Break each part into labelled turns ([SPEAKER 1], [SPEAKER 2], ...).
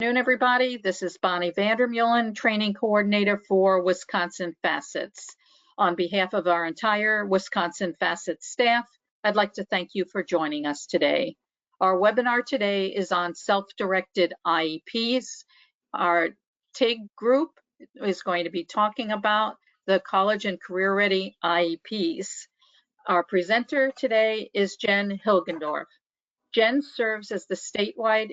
[SPEAKER 1] Good afternoon, everybody. This is Bonnie Vandermeulen, Training Coordinator for Wisconsin Facets. On behalf of our entire Wisconsin Facets staff, I'd like to thank you for joining us today. Our webinar today is on self-directed IEPs. Our TIG group is going to be talking about the College and Career Ready IEPs. Our presenter today is Jen Hilgendorf. Jen serves as the statewide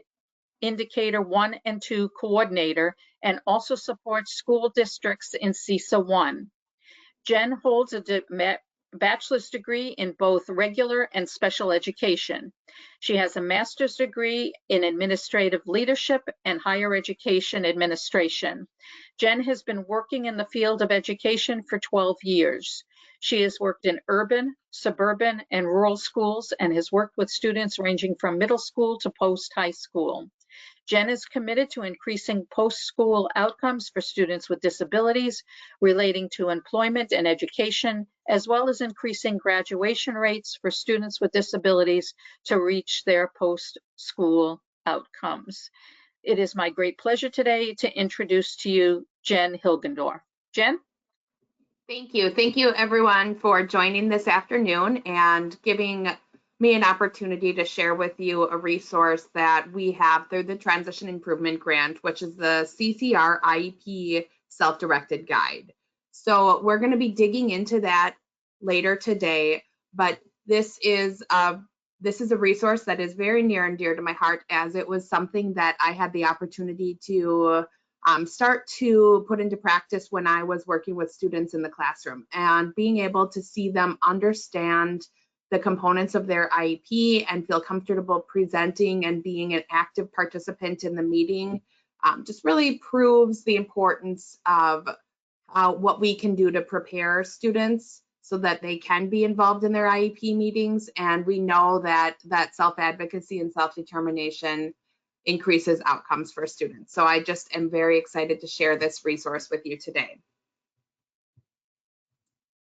[SPEAKER 1] Indicator 1 and 2 coordinator and also supports school districts in CCR 1. Jen holds a bachelor's degree in both regular and special education. She has a master's degree in administrative leadership and higher education administration. Jen has been working in the field of education for 12 years. She has worked in urban, suburban, and rural schools and has worked with students ranging from middle school to post-high school. Jen is committed to increasing post-school outcomes for students with disabilities relating to employment and education, as well as increasing graduation rates for students with disabilities to reach their post-school outcomes. It is my great pleasure today to introduce to you Jen Hilgendorf. Jen?
[SPEAKER 2] Thank you. Thank you, everyone, for joining this afternoon and giving me an opportunity to share with you a resource that we have through the Transition Improvement Grant, which is the CCR IEP Self-Directed Guide. So we're going to be digging into that later today, but this is a resource that is very near and dear to my heart, as it was something that I had the opportunity to start to put into practice when I was working with students in the classroom, and being able to see them understand the components of their IEP and feel comfortable presenting and being an active participant in the meeting just really proves the importance of what we can do to prepare students so that they can be involved in their IEP meetings. And we know that self-advocacy and self-determination increases outcomes for students. So I just am very excited to share this resource with you today.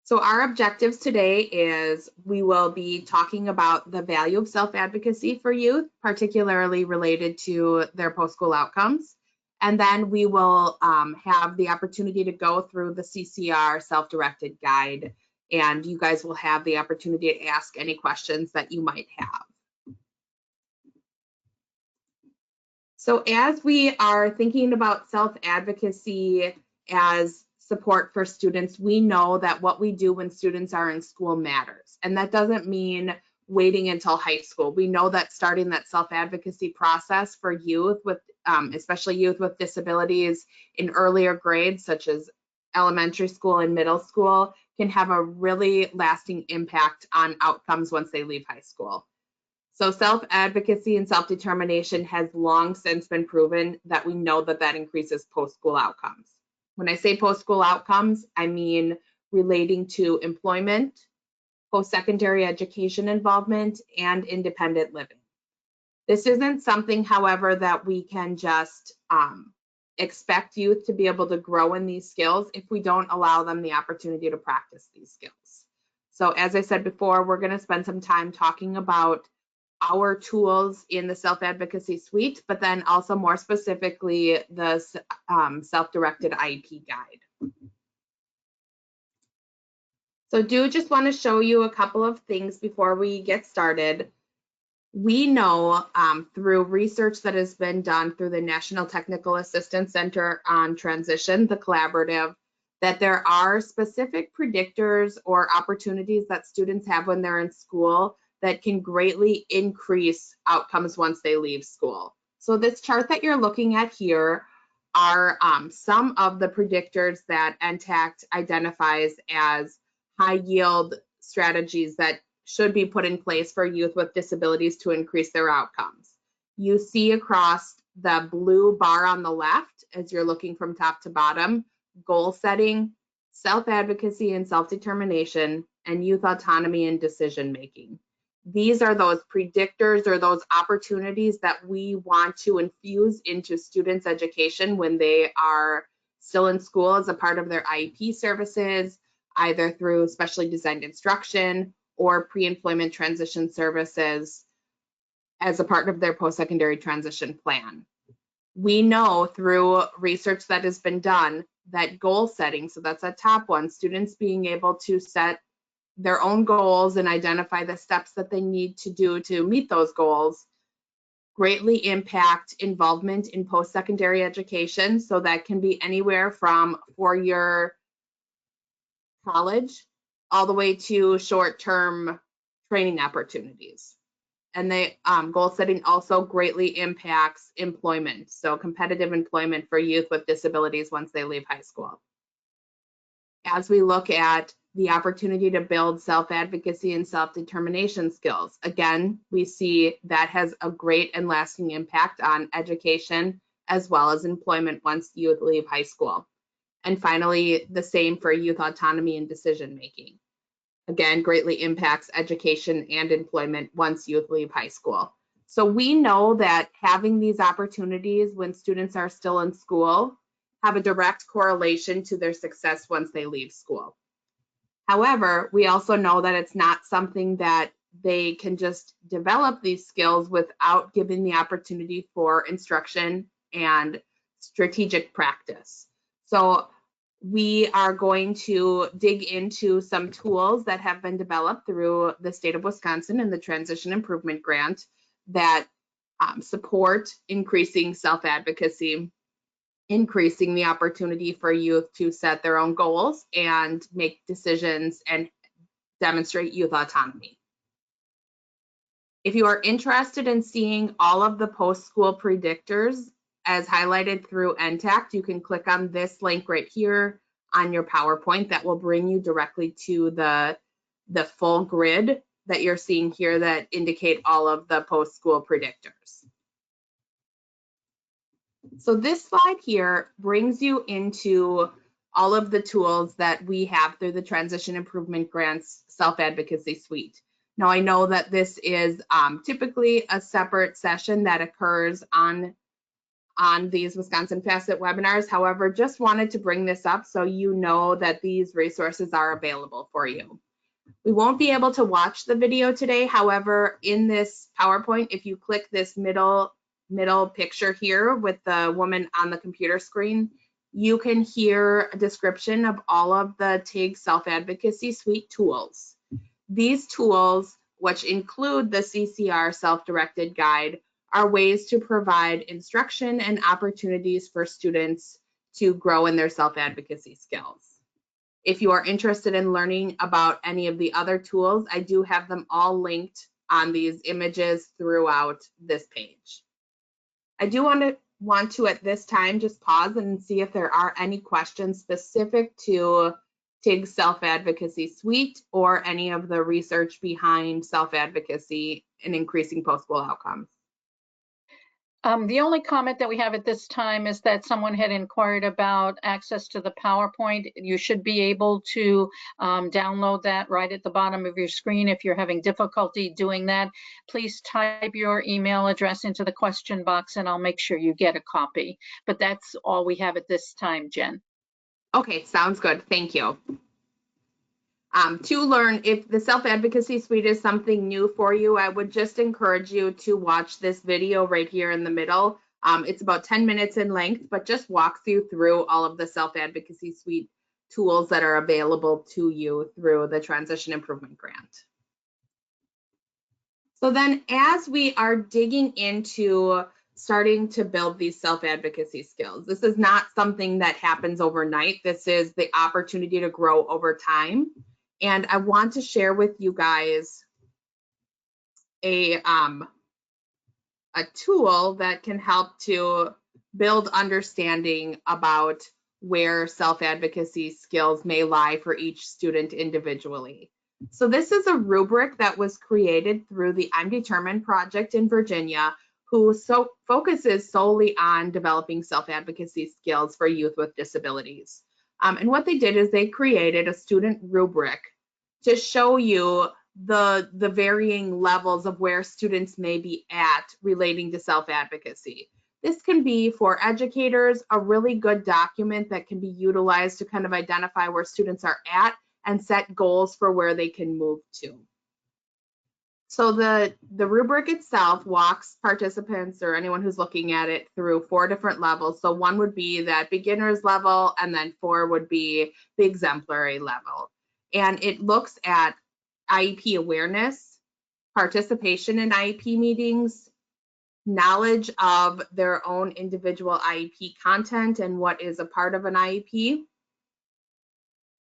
[SPEAKER 2] So our objectives today is we will be talking about the value of self-advocacy for youth, particularly related to their post-school outcomes. And then we will have the opportunity to go through the CCR self-directed guide, and you guys will have the opportunity to ask any questions that you might have. So as we are thinking about self-advocacy as support for students, we know that what we do when students are in school matters. And that doesn't mean waiting until high school. We know that starting that self-advocacy process for youth with, especially youth with disabilities in earlier grades, such as elementary school and middle school, can have a really lasting impact on outcomes once they leave high school. So self-advocacy and self-determination has long since been proven that we know that that increases post-school outcomes. When I say post-school outcomes, I mean relating to employment, post-secondary education involvement, and independent living. This isn't something, however, that we can just expect youth to be able to grow in these skills if we don't allow them the opportunity to practice these skills. So as I said before, we're going to spend some time talking about our tools in the self-advocacy suite, but then also more specifically the self-directed IEP guide. So just want to show you a couple of things before we get started. We know through research that has been done through the National Technical Assistance Center on Transition, the collaborative, that there are specific predictors or opportunities that students have when they're in school that can greatly increase outcomes once they leave school. So this chart that you're looking at here are some of the predictors that NTACT identifies as high yield strategies that should be put in place for youth with disabilities to increase their outcomes. You see across the blue bar on the left, as you're looking from top to bottom, goal setting, self-advocacy and self-determination, and youth autonomy and decision making. These are those predictors or those opportunities that we want to infuse into students' education when they are still in school as a part of their IEP services, either through specially designed instruction or pre-employment transition services as a part of their post-secondary transition plan. We know through research that has been done that goal setting, so that's a top one, students being able to set their own goals and identify the steps that they need to do to meet those goals, greatly impact involvement in post-secondary education. So that can be anywhere from four-year college all the way to short-term training opportunities. And goal setting also greatly impacts employment, so competitive employment for youth with disabilities once they leave high school. As we look at the opportunity to build self-advocacy and self-determination skills, again, we see that has a great and lasting impact on education as well as employment once youth leave high school. And finally, the same for youth autonomy and decision making. Again, greatly impacts education and employment once youth leave high school. So we know that having these opportunities when students are still in school have a direct correlation to their success once they leave school. However, we also know that it's not something that they can just develop these skills without giving the opportunity for instruction and strategic practice. So we are going to dig into some tools that have been developed through the state of Wisconsin and the Transition Improvement Grant that support increasing self-advocacy, increasing the opportunity for youth to set their own goals and make decisions and demonstrate youth autonomy. If you are interested in seeing all of the post-school predictors as highlighted through NTACT, you can click on this link right here on your PowerPoint. That will bring you directly to the full grid that you're seeing here that indicate all of the post-school predictors. So this slide here brings you into all of the tools that we have through the Transition Improvement Grants Self-Advocacy Suite. Now, I know that this is typically a separate session that occurs on these Wisconsin Facet webinars. However, just wanted to bring this up so you know that these resources are available for you. We won't be able to watch the video today. However, in this PowerPoint, if you click this middle picture here with the woman on the computer screen, you can hear a description of all of the TIG Self-Advocacy Suite tools. These tools, which include the CCR Self-Directed Guide, are ways to provide instruction and opportunities for students to grow in their self-advocacy skills. If you are interested in learning about any of the other tools, I do have them all linked on these images throughout this page. I do want to at this time just pause and see if there are any questions specific to TIG Self-Advocacy Suite or any of the research behind self-advocacy and increasing post-school outcomes.
[SPEAKER 1] The only comment that we have at this time is that someone had inquired about access to the PowerPoint. You should be able to download that right at the bottom of your screen. If you're having difficulty doing that, please type your email address into the question box and I'll make sure you get a copy. But that's all we have at this time, Jen.
[SPEAKER 2] Okay, sounds good. Thank you. To learn if the Self-Advocacy Suite is something new for you, I would just encourage you to watch this video right here in the middle. It's about 10 minutes in length, but just walks you through all of the Self-Advocacy Suite tools that are available to you through the Transition Improvement Grant. So then as we are digging into starting to build these self-advocacy skills, this is not something that happens overnight. This is the opportunity to grow over time. And I want to share with you guys a tool that can help to build understanding about where self-advocacy skills may lie for each student individually. So this is a rubric that was created through the I'm Determined project in Virginia, who focuses solely on developing self-advocacy skills for youth with disabilities. And what they did is they created a student rubric to show you the varying levels of where students may be at relating to self-advocacy. This can be, for educators, a really good document that can be utilized to kind of identify where students are at and set goals for where they can move to. So the rubric itself walks participants or anyone who's looking at it through 4 different levels. So 1 would be that beginner's level, and then 4 would be the exemplary level. And it looks at IEP awareness, participation in IEP meetings, knowledge of their own individual IEP content and what is a part of an IEP,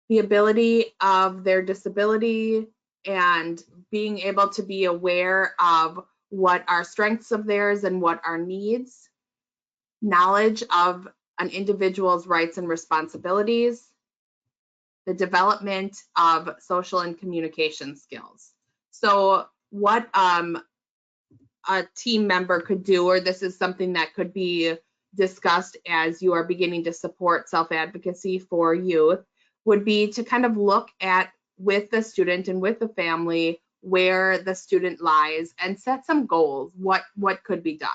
[SPEAKER 2] the ability of their disability, and being able to be aware of what are strengths of theirs and what are needs, knowledge of an individual's rights and responsibilities, the development of social and communication skills. So what a team member could do, or this is something that could be discussed as you are beginning to support self-advocacy for youth, would be to kind of look at with the student and with the family where the student lies and set some goals, what could be done.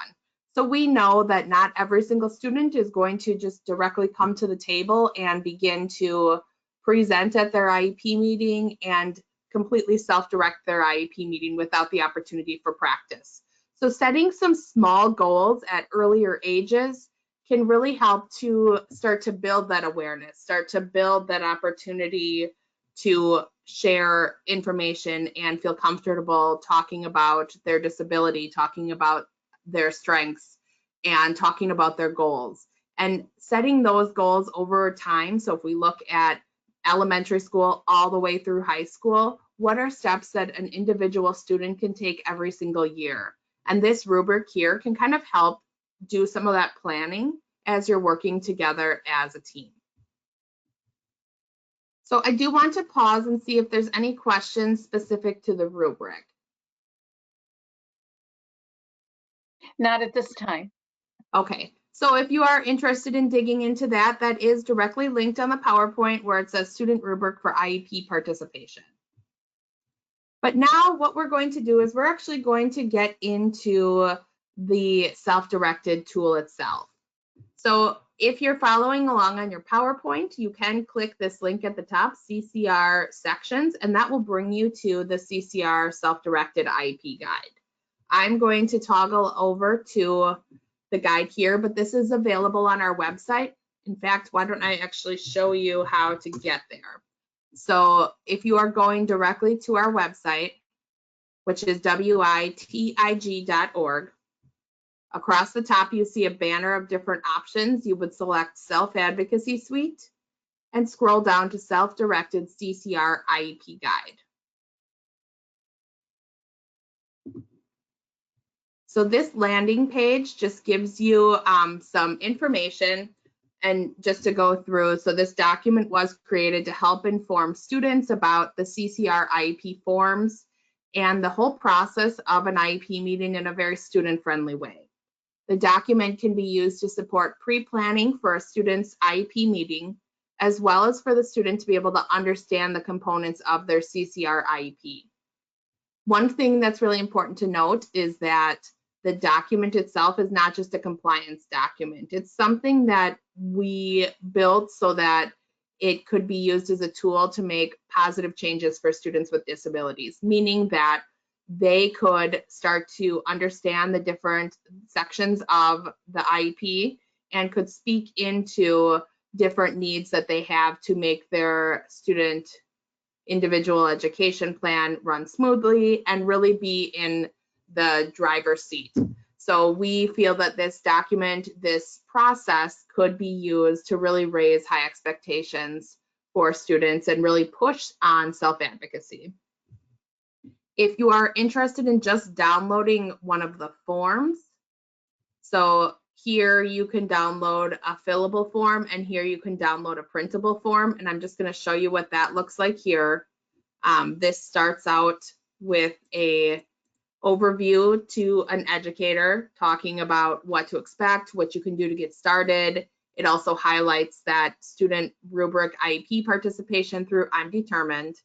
[SPEAKER 2] So we know that not every single student is going to just directly come to the table and begin to present at their IEP meeting and completely self-direct their IEP meeting without the opportunity for practice. So setting some small goals at earlier ages can really help to start to build that awareness, start to build that opportunity to share information and feel comfortable talking about their disability, talking about their strengths, and talking about their goals. And setting those goals over time, so if we look at elementary school all the way through high school, what are steps that an individual student can take every single year? And this rubric here can kind of help do some of that planning as you're working together as a team. So I do want to pause and see if there's any questions specific to the rubric.
[SPEAKER 1] Not at this time.
[SPEAKER 2] Okay, so if you are interested in digging into that, that is directly linked on the PowerPoint where it says student rubric for IEP participation. But now what we're going to do is we're actually going to get into the self-directed tool itself. So if you're following along on your PowerPoint, you can click this link at the top, CCR sections, and that will bring you to the CCR self-directed IEP guide. I'm going to toggle over to the guide here, but this is available on our website. In fact, why don't I actually show you how to get there? So if you are going directly to our website, which is witig.org, across the top, you see a banner of different options. You would select Self-Advocacy Suite and scroll down to Self-Directed CCR IEP Guide. So this landing page just gives you some information. And just to go through, so this document was created to help inform students about the CCR IEP forms and the whole process of an IEP meeting in a very student-friendly way. The document can be used to support pre-planning for a student's IEP meeting, as well as for the student to be able to understand the components of their CCR IEP. One thing that's really important to note is that the document itself is not just a compliance document. It's something that we built so that it could be used as a tool to make positive changes for students with disabilities, meaning that they could start to understand the different sections of the IEP and could speak into different needs that they have to make their student individual education plan run smoothly and really be in the driver's seat. So we feel that this document, this process could be used to really raise high expectations for students and really push on self-advocacy. If you are interested in just downloading one of the forms, so here you can download a fillable form and here you can download a printable form, and I'm just going to show you what that looks like here. This starts out with a overview to an educator talking about what to expect, what you can do to get started. It also highlights that student rubric IEP participation through I'm Determined,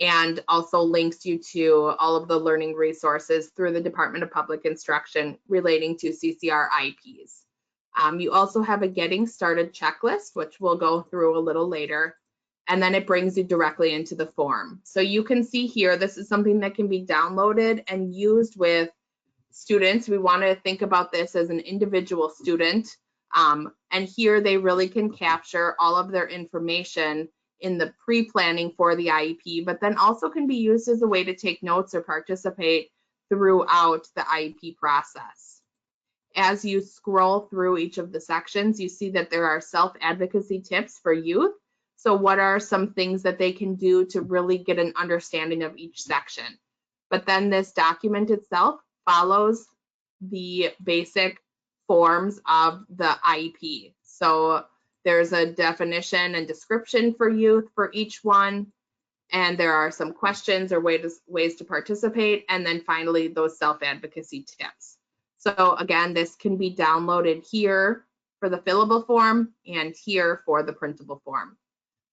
[SPEAKER 2] and also links you to all of the learning resources through the Department of Public Instruction relating to CCR IEPs. You also have a Getting Started checklist, which we'll go through a little later. and then it brings you directly into the form. So you can see here, this is something that can be downloaded and used with students. We want to think about this as an individual student. And here they really can capture all of their information in the pre-planning for the IEP, but then also can be used as a way to take notes or participate throughout the IEP process. As you scroll through each of the sections, you see that there are self-advocacy tips for youth. So what are some things that they can do to really get an understanding of each section? But then this document itself follows the basic forms of the IEP. So there's a definition and description for youth for each one, and there are some questions or ways to participate, and then finally those self-advocacy tips. So again, this can be downloaded here for the fillable form and here for the printable form.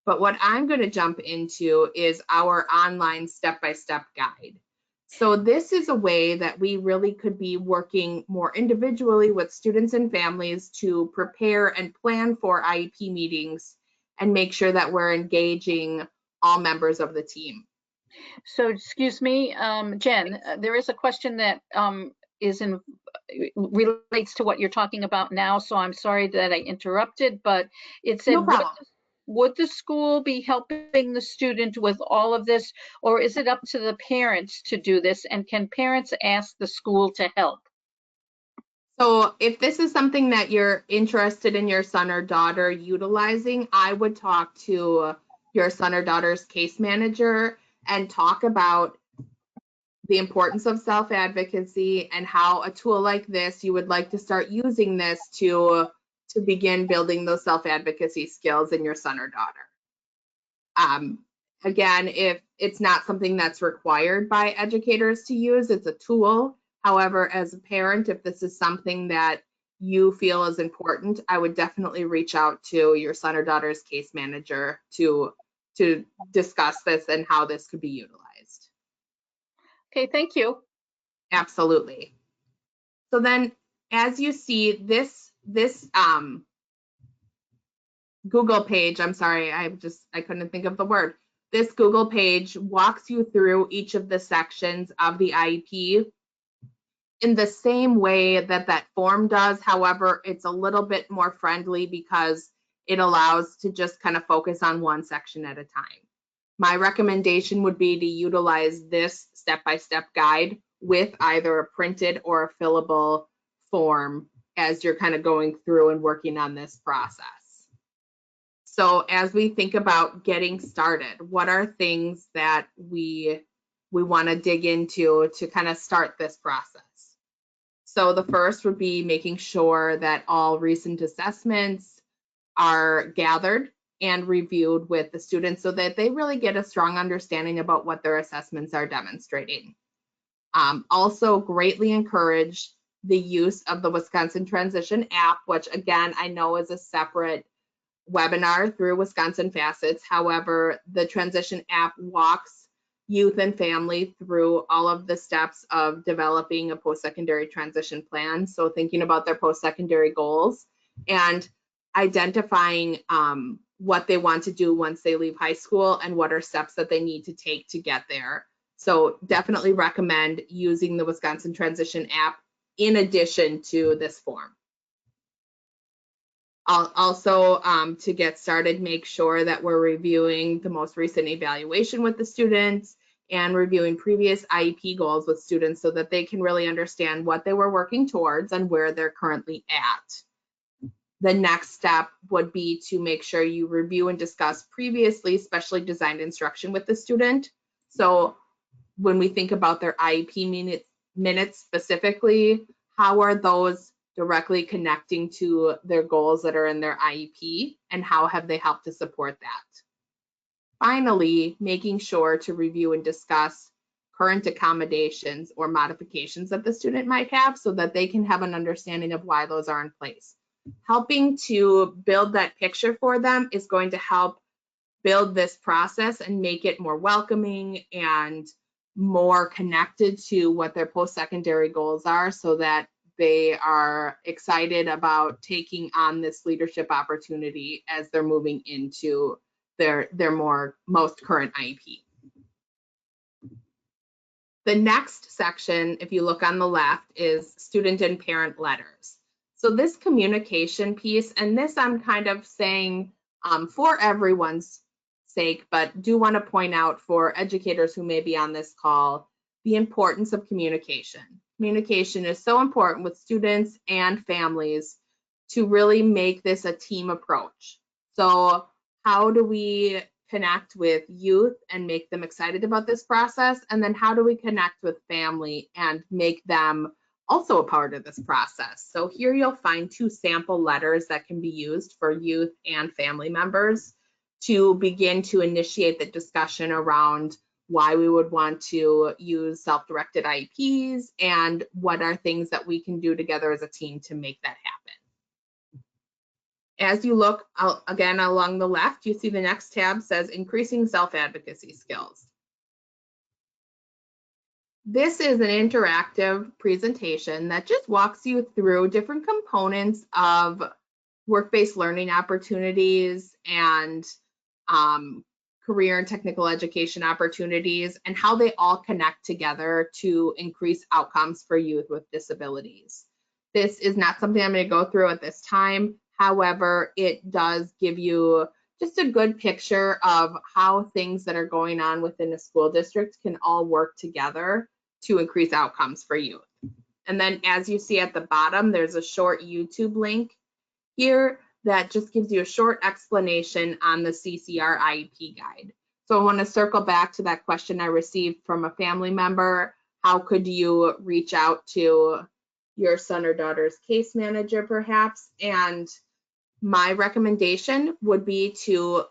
[SPEAKER 2] But what I'm going to jump into is our online step-by-step guide. So this is a way that we really could be working more individually with students and families to prepare and plan for IEP meetings and make sure that we're engaging all members of the team.
[SPEAKER 1] So, excuse me, Jen, there is a question that relates to what you're talking about now, so I'm sorry that I interrupted, but it said,
[SPEAKER 2] No problem.
[SPEAKER 1] would the school be helping the student with all of this, or is it up to the parents to do this, and can parents ask the school to help?
[SPEAKER 2] So if this is something that you're interested in your son or daughter utilizing, I would talk to your son or daughter's case manager and talk about the importance of self-advocacy and how a tool like this, you would like to start using this to begin building those self-advocacy skills in your son or daughter. Again, if it's not something that's required by educators to use, it's a tool. However, as a parent, if this is something that you feel is important, I would definitely reach out to your son or daughter's case manager to discuss this and how this could be utilized.
[SPEAKER 1] Okay, thank you.
[SPEAKER 2] Absolutely. So then, as you see, this Google page, I'm sorry, I couldn't think of the word. This Google page walks you through each of the sections of the IEP in the same way that that form does. However, it's a little bit more friendly because it allows to just kind of focus on one section at a time. My recommendation would be to utilize this step-by-step guide with either a printed or a fillable form as you're kind of going through and working on this process. So as we think about getting started, what are things that we want to dig into to kind of start this process? So the first would be making sure that all recent assessments are gathered and reviewed with the students so that they really get a strong understanding about what their assessments are demonstrating. Also greatly encourage the use of the Wisconsin Transition app, which again, I know is a separate webinar through Wisconsin Facets. However, the Transition app walks youth and family through all of the steps of developing a post-secondary transition plan. So thinking about their post-secondary goals and identifying what they want to do once they leave high school and what are steps that they need to take to get there. So definitely recommend using the Wisconsin Transition app in addition to this form. Also, to get started, make sure that we're reviewing the most recent evaluation with the students and reviewing previous IEP goals with students so that they can really understand what they were working towards and where they're currently at. The next step would be to make sure you review and discuss previously specially designed instruction with the student. So when we think about their IEP minutes specifically, how are those directly connecting to their goals that are in their IEP, and how have they helped to support that? Finally, making sure to review and discuss current accommodations or modifications that the student might have so that they can have an understanding of why those are in place. Helping to build that picture for them is going to help build this process and make it more welcoming and more connected to what their post-secondary goals are so that they are excited about taking on this leadership opportunity as they're moving into their most current IEP. The next section, if you look on the left, is student and parent letters. So this communication piece, and this I'm kind of saying for everyone's sake, but do want to point out for educators who may be on this call, the importance of communication. Communication is so important with students and families to really make this a team approach. So how do we connect with youth and make them excited about this process? And then how do we connect with family and make them also a part of this process? So here you'll find 2 sample letters that can be used for youth and family members to begin to initiate the discussion around why we would want to use self-directed IEPs and what are things that we can do together as a team to make that happen. As you look out again along the left, you see the next tab says increasing self-advocacy skills. This is an interactive presentation that just walks you through different components of work-based learning opportunities and career and technical education opportunities and how they all connect together to increase outcomes for youth with disabilities. This is not something I'm going to go through at this time. However, it does give you just a good picture of how things that are going on within a school district can all work together to increase outcomes for youth. And then as you see at the bottom, there's a short YouTube link here that just gives you a short explanation on the CCR IEP guide. So I want to circle back to that question I received from a family member. How could you reach out to your son or daughter's case manager perhaps? And my recommendation would be to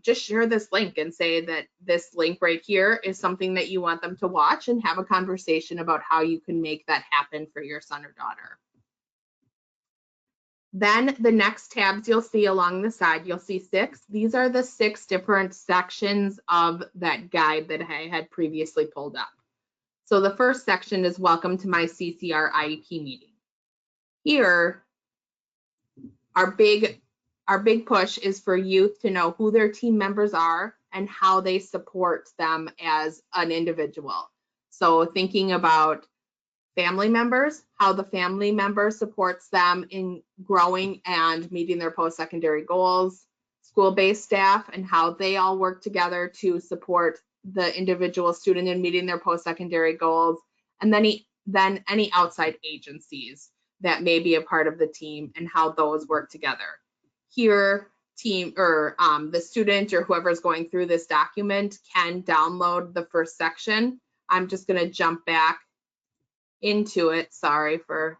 [SPEAKER 2] just share this link and say that this link right here is something that you want them to watch and have a conversation about how you can make that happen for your son or daughter. Then the next tabs you'll see along the side, you'll see 6. These are the 6 different sections of that guide that I had previously pulled up. So the first section is welcome to my CCR IEP meeting. Here, our big push is for youth to know who their team members are and how they support them as an individual. So thinking about family members, how the family member supports them in growing and meeting their post-secondary goals, school-based staff, and how they all work together to support the individual student in meeting their post-secondary goals, and then any outside agencies that may be a part of the team and how those work together. Here, the student or whoever's going through this document can download the first section. I'm just going to jump back into it. Sorry for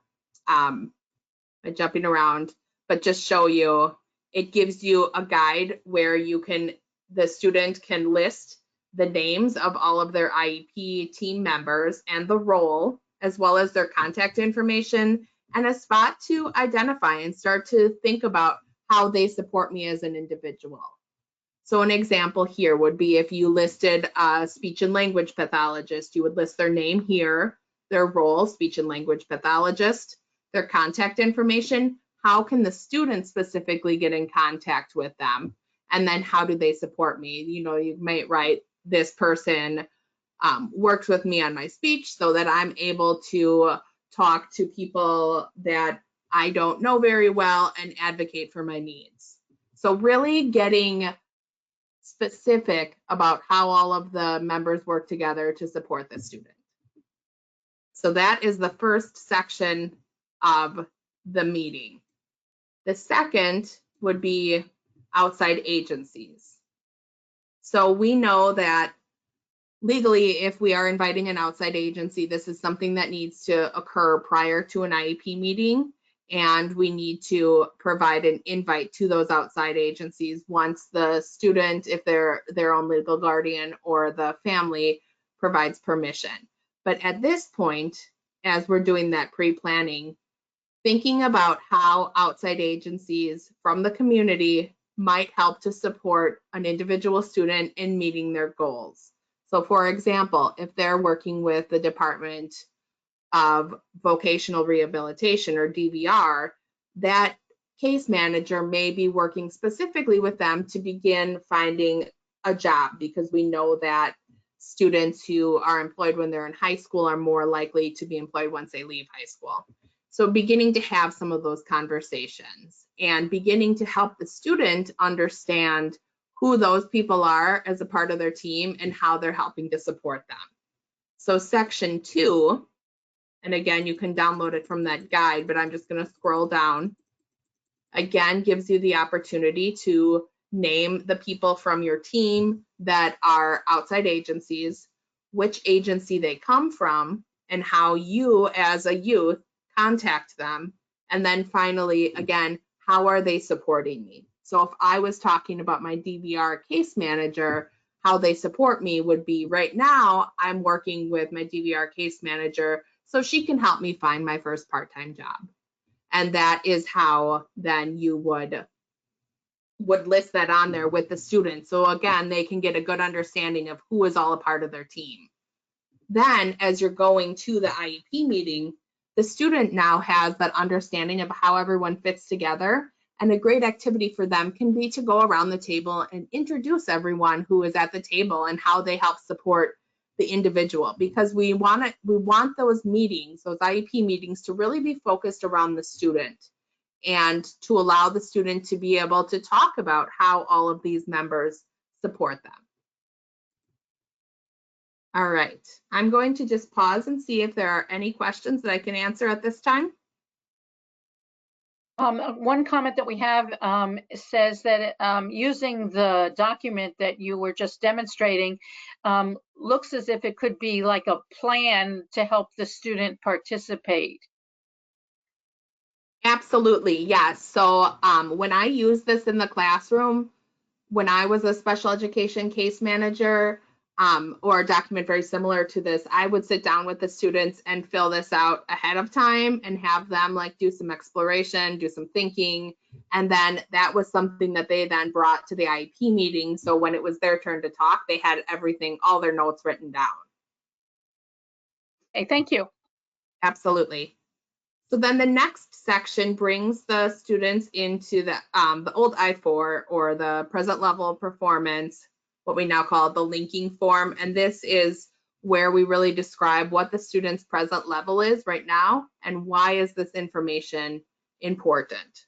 [SPEAKER 2] jumping around, but just show you, it gives you a guide where the student can list the names of all of their IEP team members and the role, as well as their contact information, and a spot to identify and start to think about how they support me as an individual. So an example here would be if you listed a speech and language pathologist, you would list their name here, their role, speech and language pathologist, their contact information, how can the student specifically get in contact with them, and then how do they support me? You might write, this person works with me on my speech so that I'm able to talk to people that I don't know very well and advocate for my needs. So really getting specific about how all of the members work together to support the student. So that is the first section of the meeting. The second would be outside agencies. So we know that legally, if we are inviting an outside agency, this is something that needs to occur prior to an IEP meeting, and we need to provide an invite to those outside agencies once the student, if they're their own legal guardian, or the family provides permission. But at this point, as we're doing that pre-planning, thinking about how outside agencies from the community might help to support an individual student in meeting their goals. So for example, if they're working with the Department of Vocational Rehabilitation or DVR, that case manager may be working specifically with them to begin finding a job, because we know that students who are employed when they're in high school are more likely to be employed once they leave high school. So beginning to have some of those conversations and beginning to help the student understand who those people are as a part of their team and how they're helping to support them. So section 2, and again, you can download it from that guide, but I'm just going to scroll down. Again, gives you the opportunity to name the people from your team that are outside agencies, which agency they come from, and how you as a youth contact them. And then finally, again, how are they supporting me? So if I was talking about my DVR case manager, how they support me would be, right now, I'm working with my DVR case manager so she can help me find my first part-time job. And that is how then you would list that on there with the students. So again, they can get a good understanding of who is all a part of their team. Then as you're going to the IEP meeting, the student now has that understanding of how everyone fits together. And a great activity for them can be to go around the table and introduce everyone who is at the table and how they help support the individual, because we want those meetings, those IEP meetings, to really be focused around the student and to allow the student to be able to talk about how all of these members support them. All right, I'm going to just pause and see if there are any questions that I can answer at this time.
[SPEAKER 1] One comment that we have says that using the document that you were just demonstrating looks as if it could be like a plan to help the student participate.
[SPEAKER 2] Absolutely, yes. So when I use this in the classroom, when I was a special education case manager, or a document very similar to this, I would sit down with the students and fill this out ahead of time and have them like do some exploration, do some thinking. And then that was something that they then brought to the IEP meeting. So when it was their turn to talk, they had everything, all their notes written down.
[SPEAKER 1] Okay, thank you.
[SPEAKER 2] Absolutely. So then the next section brings the students into the old I-4, or the present level of performance, what we now call the linking form. And this is where we really describe what the student's present level is right now and why is this information important.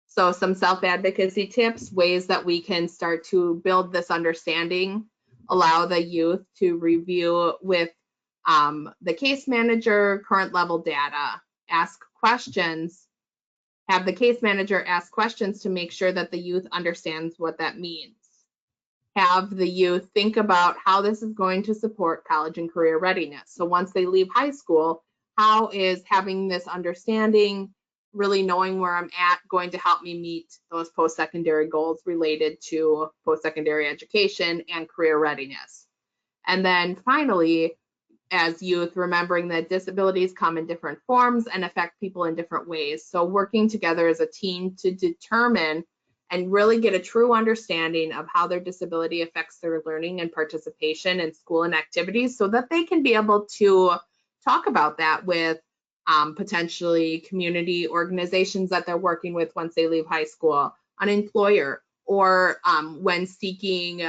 [SPEAKER 2] So some self-advocacy tips, ways that we can start to build this understanding, allow the youth to review with the case manager current level data, ask questions, have the case manager ask questions to make sure that the youth understands what that means. Have the youth think about how this is going to support college and career readiness. So once they leave high school, how is having this understanding, really knowing where I'm at, going to help me meet those post-secondary goals related to post-secondary education and career readiness. And then finally, as youth, remembering that disabilities come in different forms and affect people in different ways. So working together as a team to determine and really get a true understanding of how their disability affects their learning and participation in school and activities, so that they can be able to talk about that with potentially community organizations that they're working with once they leave high school, an employer, or when seeking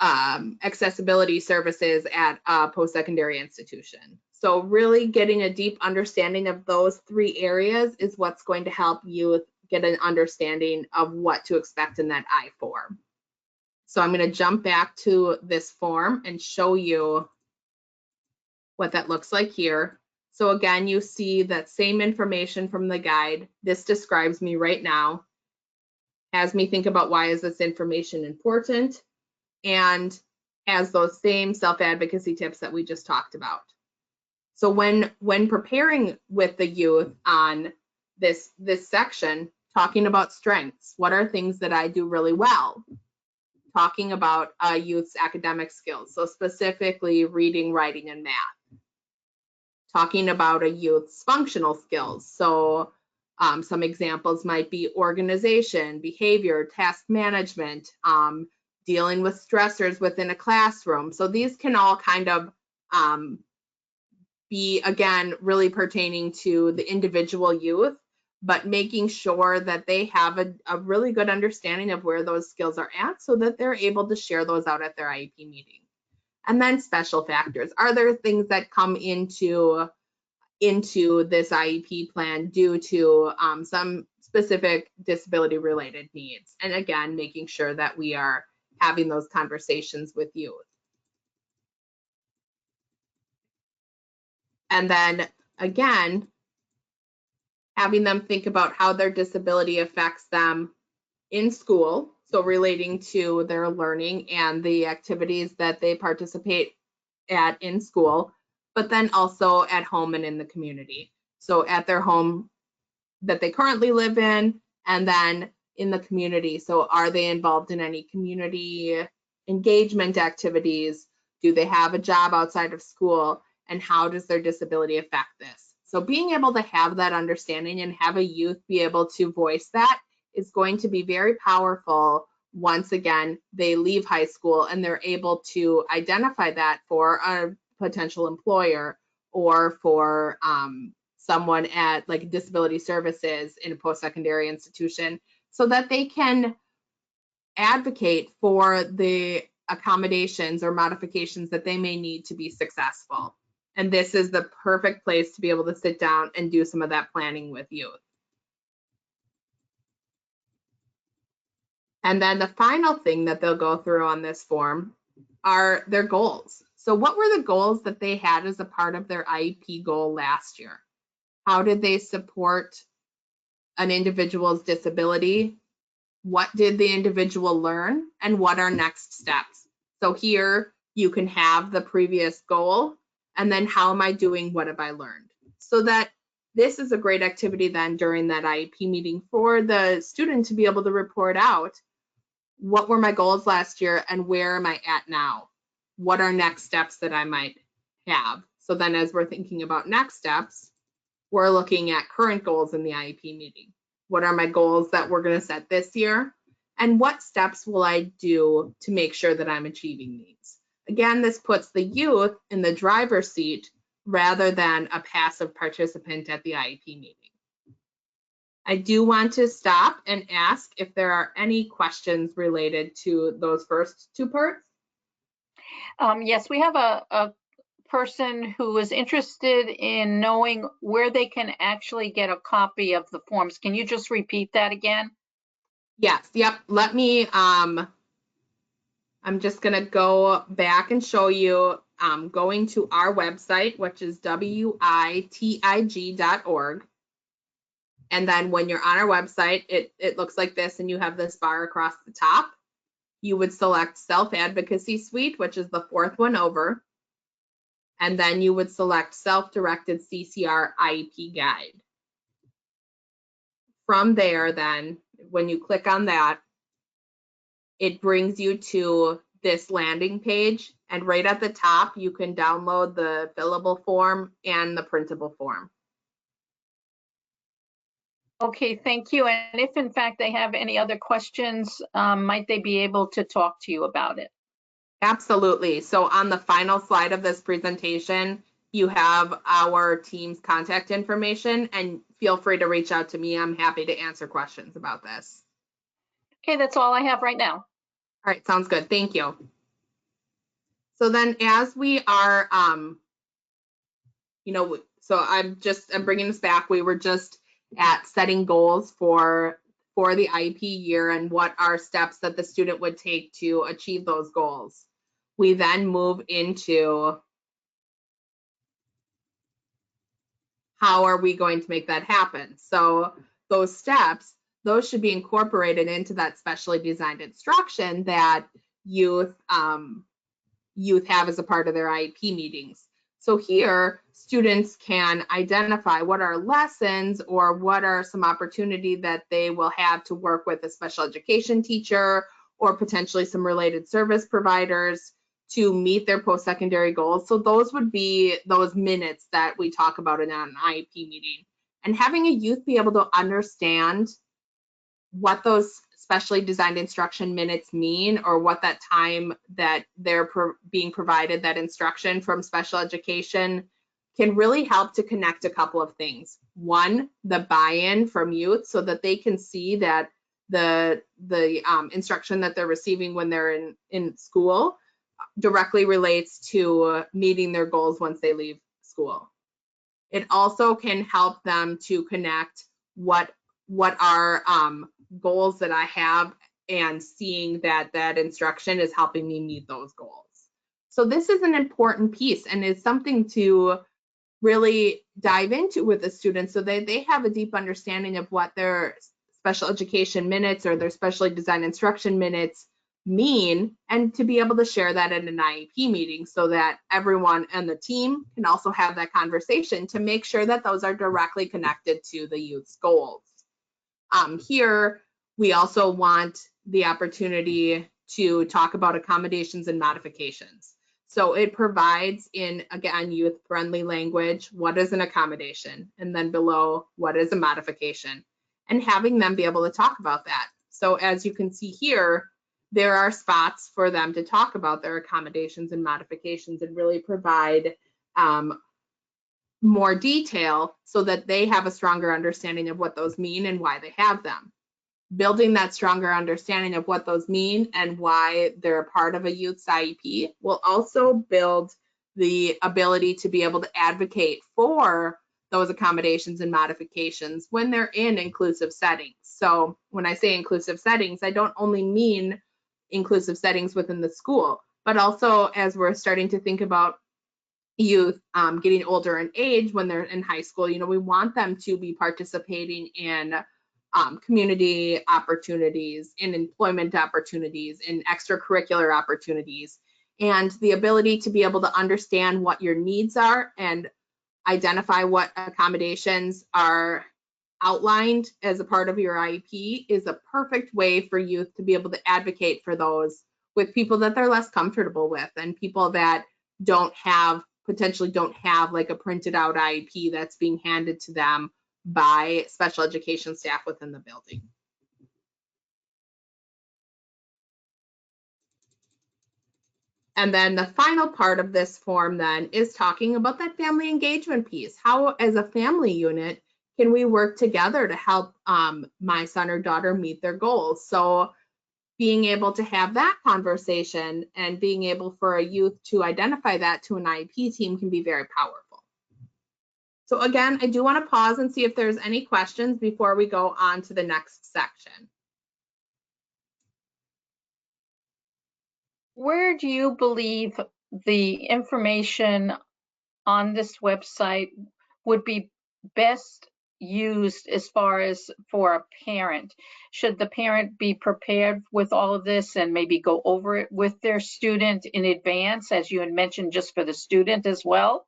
[SPEAKER 2] accessibility services at a post-secondary institution. So really getting a deep understanding of those 3 areas is what's going to help youth get an understanding of what to expect in that I-4. So I'm going to jump back to this form and show you what that looks like here. So again, you see that same information from the guide. This describes me right now, has me think about why is this information important, and has those same self-advocacy tips that we just talked about. So when preparing with the youth on this section, talking about strengths, what are things that I do really well? Talking about youth's academic skills, so specifically reading, writing, and math. Talking about a youth's functional skills, so some examples might be organization, behavior, task management, dealing with stressors within a classroom. So these can all kind of be, again, really pertaining to the individual youth, but making sure that they have a really good understanding of where those skills are at so that they're able to share those out at their IEP meeting. And then special factors. Are there things that come into this IEP plan due to some specific disability related needs? And again, making sure that we are having those conversations with youth. And then again, having them think about how their disability affects them in school, so relating to their learning and the activities that they participate at in school, but then also at home and in the community. So at their home that they currently live in, and then in the community. So are they involved in any community engagement activities? Do they have a job outside of school? And how does their disability affect this? So being able to have that understanding and have a youth be able to voice that is going to be very powerful once again they leave high school and they're able to identify that for a potential employer or for someone at like disability services in a post-secondary institution, so that they can advocate for the accommodations or modifications that they may need to be successful. And this is the perfect place to be able to sit down and do some of that planning with youth. And then the final thing that they'll go through on this form are their goals. So what were the goals that they had as a part of their IEP goal last year? How did they support an individual's disability? What did the individual learn? And what are next steps? So here you can have the previous goal, and then how am I doing? What have I learned? So that this is a great activity then during that IEP meeting for the student to be able to report out, what were my goals last year and where am I at now? What are next steps that I might have? So then as we're thinking about next steps, we're looking at current goals in the IEP meeting. What are my goals that we're going to set this year? And what steps will I do to make sure that I'm achieving these? Again, this puts the youth in the driver's seat rather than a passive participant at the IEP meeting. I do want to stop and ask if there are any questions related to those first two parts.
[SPEAKER 1] Yes, we have a person who is interested in knowing where they can actually get a copy of the forms. Can you just repeat that again?
[SPEAKER 2] Yes, yep. Let me, I'm just going to go back and show you going to our website, which is witig.org. And then when you're on our website, it looks like this, and you have this bar across the top. You would select Self Advocacy Suite, which is the fourth one over. And then you would select Self-Directed CCR IEP Guide. From there, then, when you click on that, it brings you to this landing page. And right at the top, you can download the fillable form and the printable form.
[SPEAKER 1] Okay, thank you. And if in fact they have any other questions, might they be able to talk to you about it?
[SPEAKER 2] Absolutely. So on the final slide of this presentation, you have our team's contact information, and feel free to reach out to me. I'm happy to answer questions about this.
[SPEAKER 1] Okay, that's all I have right now.
[SPEAKER 2] All right, sounds good. Thank you. So then as we are, so I'm bringing this back. We were just at setting goals for the IEP year and what are steps that the student would take to achieve those goals. We then move into how are we going to make that happen? So those steps, those should be incorporated into that specially designed instruction that youth have as a part of their IEP meetings. So here, students can identify what are lessons or what are some opportunity that they will have to work with a special education teacher or potentially some related service providers to meet their post-secondary goals. So those would be those minutes that we talk about in an IEP meeting. And having a youth be able to understand what those specially designed instruction minutes mean, or what that time that they're being provided that instruction from special education can really help to connect a couple of things. One, the buy-in from youth so that they can see that the instruction that they're receiving when they're in school directly relates to meeting their goals once they leave school. It also can help them to connect what are goals that I have and seeing that that instruction is helping me meet those goals. So this is an important piece and is something to really dive into with the students so that they have a deep understanding of what their special education minutes or their specially designed instruction minutes mean, and to be able to share that in an IEP meeting so that everyone and the team can also have that conversation to make sure that those are directly connected to the youth's goals. Here, we also want the opportunity to talk about accommodations and modifications. So it provides in, again, youth-friendly language, what is an accommodation? And then below, what is a modification? And having them be able to talk about that. So as you can see here, there are spots for them to talk about their accommodations and modifications and really provide more detail so that they have a stronger understanding of what those mean and why they have them. Building that stronger understanding of what those mean and why they're a part of a youth's IEP will also build the ability to be able to advocate for those accommodations and modifications when they're in inclusive settings. So when I say inclusive settings, I don't only mean inclusive settings within the school, but also as we're starting to think about youth getting older in age when they're in high school, we want them to be participating in community opportunities, in employment opportunities, in extracurricular opportunities, and the ability to be able to understand what your needs are and identify what accommodations are outlined as a part of your IEP is a perfect way for youth to be able to advocate for those with people that they're less comfortable with and people that potentially don't have like a printed out IEP that's being handed to them by special education staff within the building. And then the final part of this form then is talking about that family engagement piece. How, as a family unit, can we work together to help my son or daughter meet their goals? So being able to have that conversation and being able for a youth to identify that to an IEP team can be very powerful. So again, I do want to pause and see if there's any questions before we go on to the next section.
[SPEAKER 1] Where do you believe the information on this website would be best used as far as for a parent? Should the parent be prepared with all of this and maybe go over it with their student in advance, as you had mentioned, just for the student as well?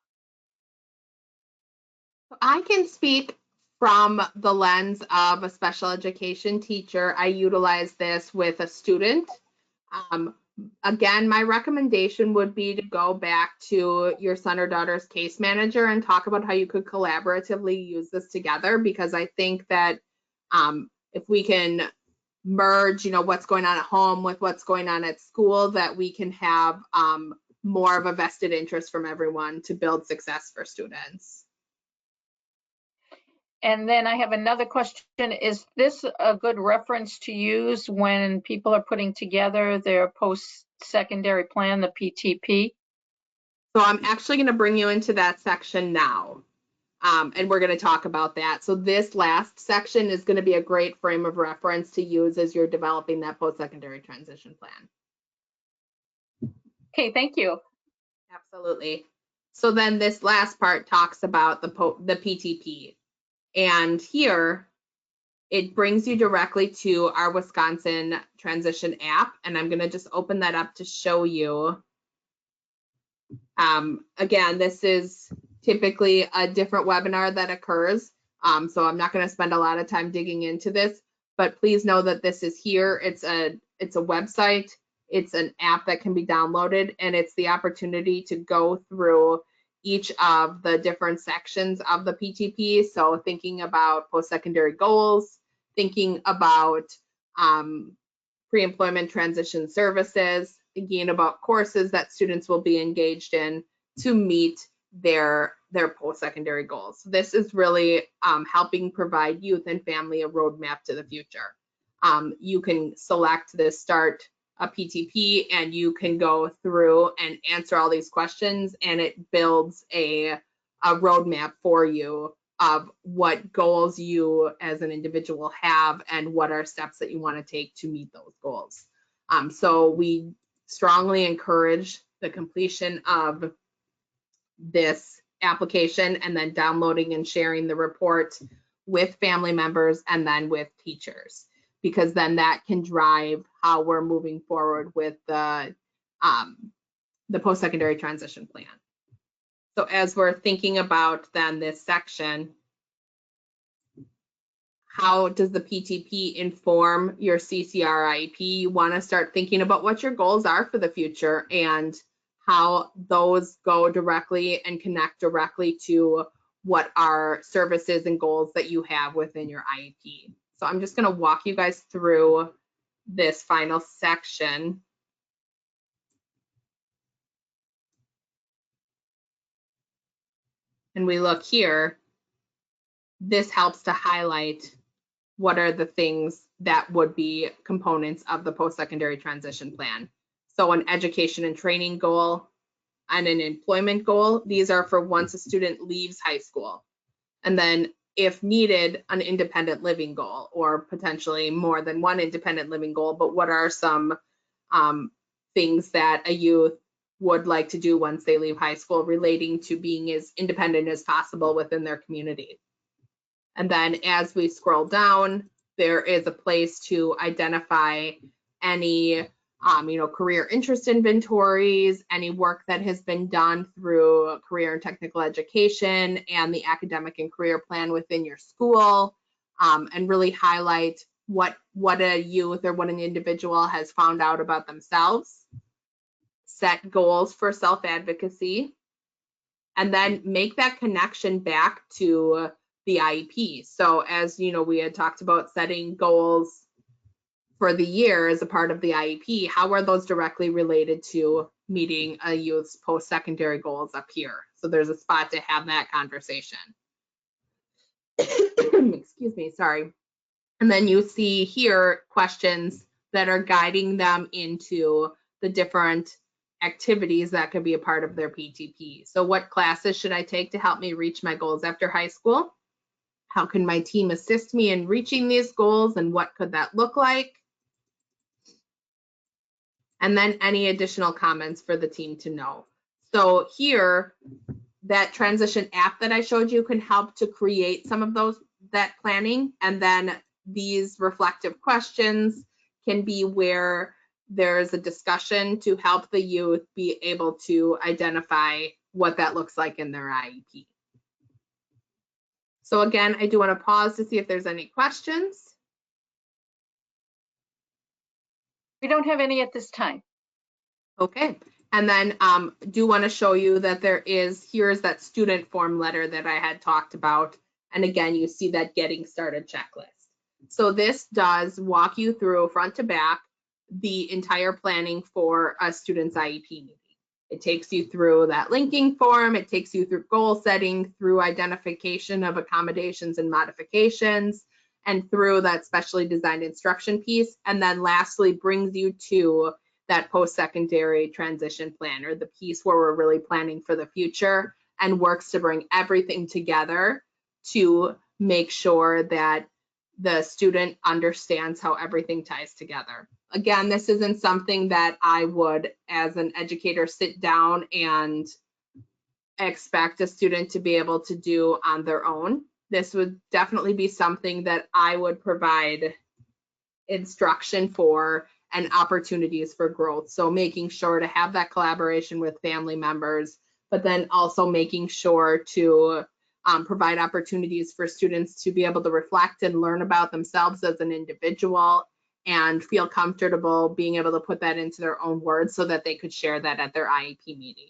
[SPEAKER 2] I can speak from the lens of a special education teacher. I utilize this with a student. Again, my recommendation would be to go back to your son or daughter's case manager and talk about how you could collaboratively use this together, because I think that if we can merge, what's going on at home with what's going on at school, that we can have more of a vested interest from everyone to build success for students.
[SPEAKER 1] And then I have another question. Is this a good reference to use when people are putting together their post-secondary plan, the PTP?
[SPEAKER 2] So I'm actually going to bring you into that section now, and we're going to talk about that. So this last section is going to be a great frame of reference to use as you're developing that post-secondary transition plan.
[SPEAKER 1] Okay, thank you.
[SPEAKER 2] Absolutely. So then this last part talks about the PTP. And here, it brings you directly to our Wisconsin Transition app. And I'm going to just open that up to show you. Again, this is typically a different webinar that occurs. So I'm not going to spend a lot of time digging into this, but please know that this is here. It's a website. It's an app that can be downloaded, and it's the opportunity to go through each of the different sections of the PTP. So thinking about post-secondary goals, thinking about pre-employment transition services, thinking about courses that students will be engaged in to meet their their post-secondary goals. This is really helping provide youth and family a roadmap to the future. You can select this start a PTP and you can go through and answer all these questions, and it builds a roadmap for you of what goals you as an individual have and what are steps that you want to take to meet those goals. So we strongly encourage the completion of this application and then downloading and sharing the report with family members and then with teachers, because then that can drive how we're moving forward with the post-secondary transition plan. So as we're thinking about then this section, how does the PTP inform your CCR IEP? You want to start thinking about what your goals are for the future and how those go directly and connect directly to what are services and goals that you have within your IEP. So I'm just going to walk you guys through this final section. And we look here, this helps to highlight what are the things that would be components of the post-secondary transition plan. So an education and training goal and an employment goal, these are for once a student leaves high school. And then if needed, an independent living goal, or potentially more than one independent living goal, but what are some things that a youth would like to do once they leave high school relating to being as independent as possible within their community. And then as we scroll down, there is a place to identify any career interest inventories, any work that has been done through career and technical education and the academic and career plan within your school, and really highlight what a youth or what an individual has found out about themselves, set goals for self-advocacy, and then make that connection back to the IEP. So as you know, we had talked about setting goals for the year as a part of the IEP. How are those directly related to meeting a youth's post-secondary goals up here? So there's a spot to have that conversation. Excuse me, sorry. And then you see here questions that are guiding them into the different activities that could be a part of their PTP. So what classes should I take to help me reach my goals after high school? How can my team assist me in reaching these goals, and what could that look like? And then any additional comments for the team to know. So here, that transition app that I showed you can help to create some of that planning, and then these reflective questions can be where there's a discussion to help the youth be able to identify what that looks like in their IEP. So again, I do want to pause to see if there's any questions.
[SPEAKER 1] We don't have any at this time.
[SPEAKER 2] Okay, and then do want to show you that here's that student form letter that I had talked about. And again, you see that getting started checklist. So this does walk you through front to back the entire planning for a student's IEP meeting. It takes you through that linking form, it takes you through goal setting, through identification of accommodations and modifications, and through that specially designed instruction piece, and then lastly brings you to that post-secondary transition plan, or the piece where we're really planning for the future, and works to bring everything together to make sure that the student understands how everything ties together. Again, this isn't something that I would, as an educator, sit down and expect a student to be able to do on their own. This would definitely be something that I would provide instruction for and opportunities for growth. So making sure to have that collaboration with family members, but then also making sure to provide opportunities for students to be able to reflect and learn about themselves as an individual and feel comfortable being able to put that into their own words so that they could share that at their IEP meeting.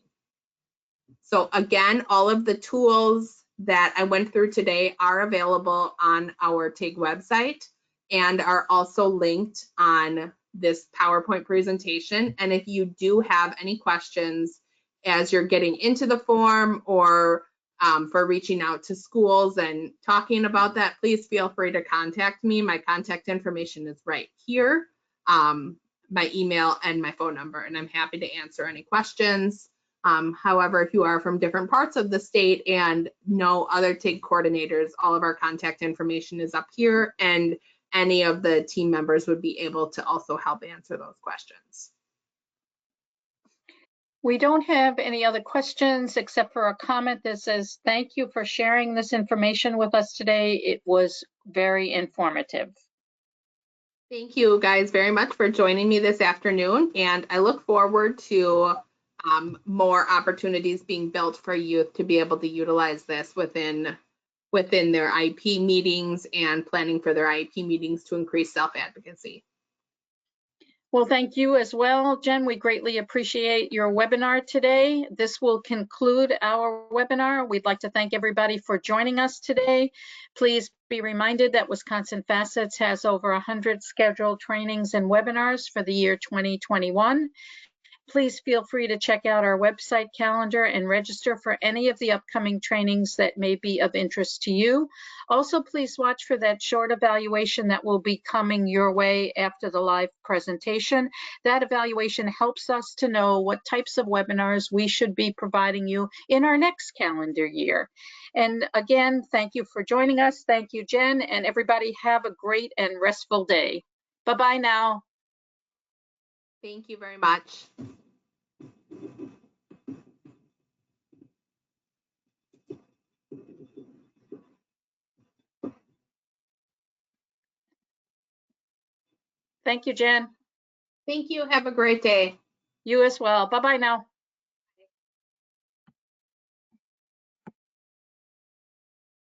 [SPEAKER 2] So again, all of the tools that I went through today are available on our TIG website and are also linked on this PowerPoint presentation. And if you do have any questions as you're getting into the form or for reaching out to schools and talking about that, please feel free to contact me. My contact information is right here, my email and my phone number, and I'm happy to answer any questions. However, if you are from different parts of the state and know other TIG coordinators, all of our contact information is up here, and any of the team members would be able to also help answer those questions.
[SPEAKER 1] We don't have any other questions except for a comment that says, thank you for sharing this information with us today. It was very informative.
[SPEAKER 2] Thank you guys very much for joining me this afternoon, and I look forward to more opportunities being built for youth to be able to utilize this within their IEP meetings and planning for their IEP meetings to increase self-advocacy.
[SPEAKER 1] Well, thank you as well, Jen. We greatly appreciate your webinar today. This will conclude our webinar. We'd like to thank everybody for joining us today. Please be reminded that Wisconsin Facets has over 100 scheduled trainings and webinars for the year 2021. Please feel free to check out our website calendar and register for any of the upcoming trainings that may be of interest to you. Also, please watch for that short evaluation that will be coming your way after the live presentation. That evaluation helps us to know what types of webinars we should be providing you in our next calendar year. And again, thank you for joining us. Thank you, Jen, and everybody have a great and restful day. Bye-bye now.
[SPEAKER 2] Thank you very much.
[SPEAKER 1] Thank you, Jen.
[SPEAKER 2] Thank you. Have a great day.
[SPEAKER 1] You as well. Bye-bye now.